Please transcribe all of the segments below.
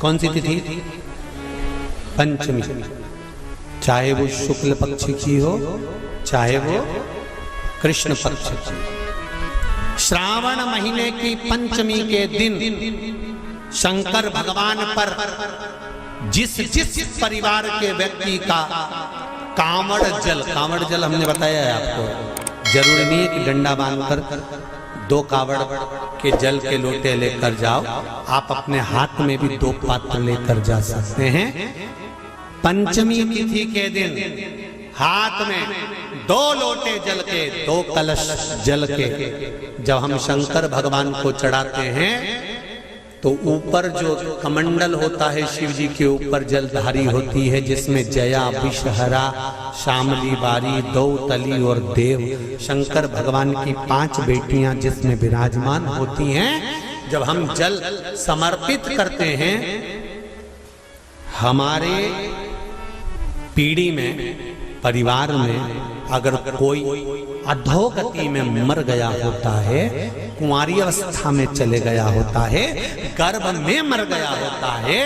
कौन सी तिथि? पंचमी। चाहे वो शुक्ल पक्ष की हो, चाहे वो कृष्ण पक्ष की। श्रावण महीने की पंचमी के दिन शंकर भगवान पर जिस जिस परिवार के व्यक्ति का कांवड़ जल हमने बताया है आपको, जरूरी नहीं है कि डंडा बांधकर 2 कावड़ के जल के लोटे लेकर जाओ, आप अपने हाथ में भी 2 पात्र लेकर जा सकते हैं। पंचमी तिथि के दिन हाथ में 2 लोटे जल के, 2 कलश जल के जब हम शंकर भगवान को चढ़ाते हैं तो ऊपर जो कमंडल होता है शिव जी के ऊपर जलधारी होती है, जिसमें जया, विषहरा, शामली, बारी, दौतली और देव, शंकर भगवान की 5 बेटियां जिसमें विराजमान होती हैं। जब हम जल समर्पित करते हैं, हमारे पीढ़ी में, परिवार में अगर कोई अधोगति में मर गया होता है, कुंवारी अवस्था में चले गया होता है, गर्भ में मर गया होता है,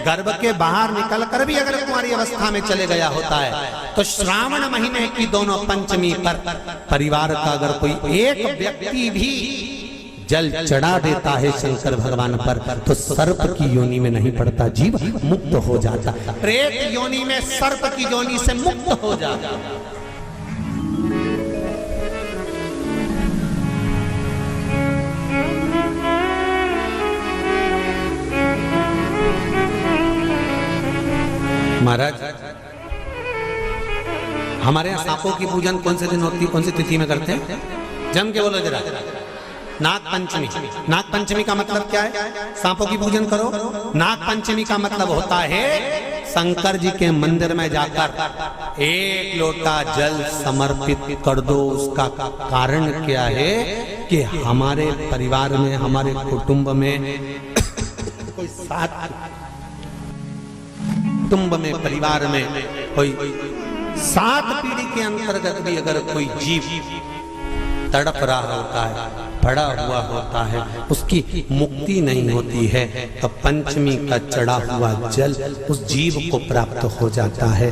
गर्भ के बाहर निकल कर भी अगर कुंवारी अवस्था में चले गया होता है, तो श्रावण महीने की दोनों पंचमी पर परिवार का अगर कोई एक व्यक्ति भी जल चढ़ा देता है शंकर भगवान पर, तो सर्प की योनि में नहीं पड़ता, जीव मुक्त हो जाता, प्रेत योनि में, सर्प की योनि से मुक्त हो जाता। महाराज, हमारे यहाँ सांपों की पूजन कौन से दिन होती है, कौन सी तिथि में करते हैं? जम के बोलो जरा। नाग पंचमी। नाग पंचमी का मतलब क्या है? सांपों की पूजन करो। नाग पंचमी का मतलब होता है शंकर जी के मंदिर में जाकर 1 लोटा जल समर्पित कर दो। उसका कारण क्या है कि हमारे परिवार में, हमारे कुटुंब में कोई 7 कुटुंब में, परिवार में कोई 7 पीढ़ी के अंतर्गत भी अगर कोई जीव तड़प रहा होता है, पड़ा हुआ होता है, उसकी मुक्ति नहीं होती है, तो पंचमी का चढ़ा हुआ जल उस जीव को प्राप्त हो जाता है।